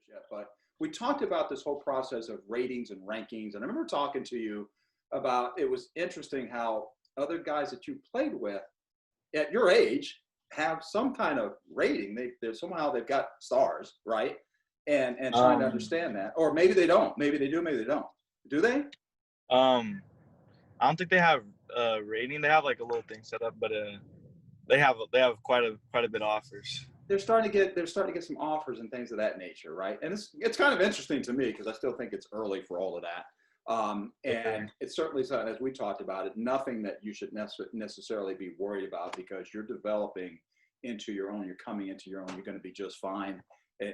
yet, but we talked about this whole process of ratings and rankings. And I remember talking to you about, it was interesting how other guys that you played with at your age have some kind of rating. They're somehow they've got stars, right? And trying to Um, understand that, or maybe they don't. Maybe they do. Maybe they don't. Do they? um, I don't think they have rating. They have like a little thing set up, but they have quite a bit of offers. They're starting to get some offers and things of that nature, right? And it's kind of interesting to me because I still think it's early for all of that. Yes, sir. And it's certainly something, as we talked about it, nothing that you should necessarily be worried about because you're developing into your own. You're coming into your own. You're going to be just fine.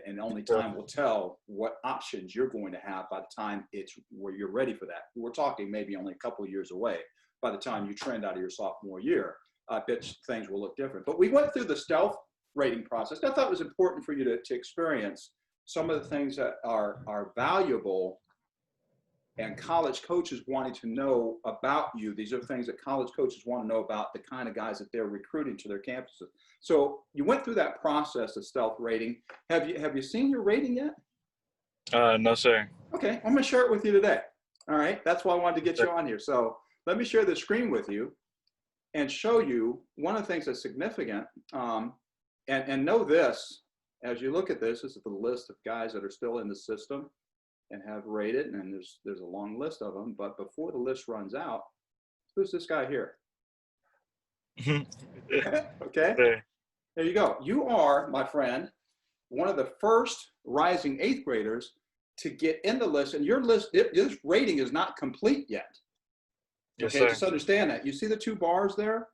And only So, time will tell what options you're going to have by the time it's where you're ready for that. We're talking maybe only a couple of years away. By the time you trend out of your sophomore year, I bet things will look different. But we went through the stealth rating process. I thought it was important for you to experience some of the things that are valuable and college coaches wanting to know about you. These are things that college coaches want to know about the kind of guys that they're recruiting to their campuses. So you went through that process of stealth rating. Have you seen your rating yet? no, sir. Okay, I'm going to share it with you today. All right, that's why I wanted to Yes, get sir. you on here. So let me share the screen with you and show you one of the things that's significant. And know this, as you look at this is the list of guys that are still in the system and have rated, and there's a long list of them. But before the list runs out, who's this guy here? Okay, Sir. there you go. You are, my friend, one of the first rising eighth graders to get in the list, and your list, this rating is not complete yet. Yes, Okay, sir. just understand that. You see the two bars there?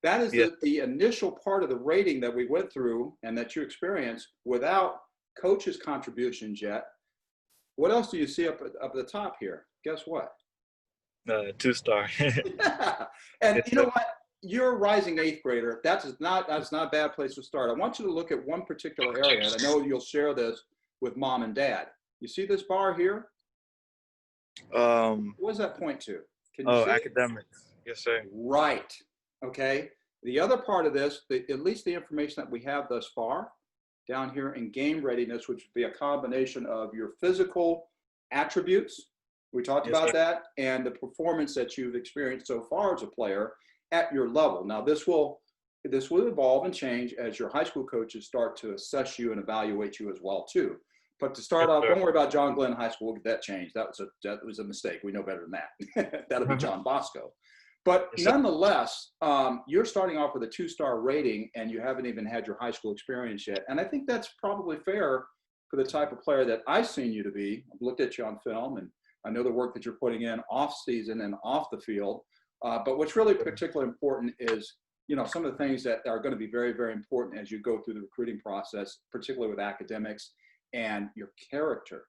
That is Yes. the initial part of the rating that we went through and that you experienced without coach's contributions yet. What else do you see up at the top here? Guess what? 2-star. Yeah. And Yes, you know sir. what? You're a rising eighth grader. That's not a bad place to start. I want you to look at one particular area, and I know you'll share this with mom and dad. You see this bar here? Um, What does that point to? Can you oh, see it? academics. Yes, sir. Right. Okay. The other part of this, at least the information that we have thus far, down here in game readiness, which would be a combination of your physical attributes, we talked Yes, about sir. that, and the performance that you've experienced so far as a player at your level. Now, this will evolve and change as your high school coaches start to assess you and evaluate you as well too. But to Yes, start off, sir. don't worry about John Glenn High School. We'll get that changed. That was a mistake. We know better than that. That'll be John Bosco. But Yes, sir. nonetheless, you're starting off with a 2-star rating and you haven't even had your high school experience yet. And I think that's probably fair for the type of player that I've seen you to be. I've looked at you on film and I know the work that you're putting in off season and off the field. But what's really particularly important is, some of the things that are going to be very, very important as you go through the recruiting process, particularly with academics and your character.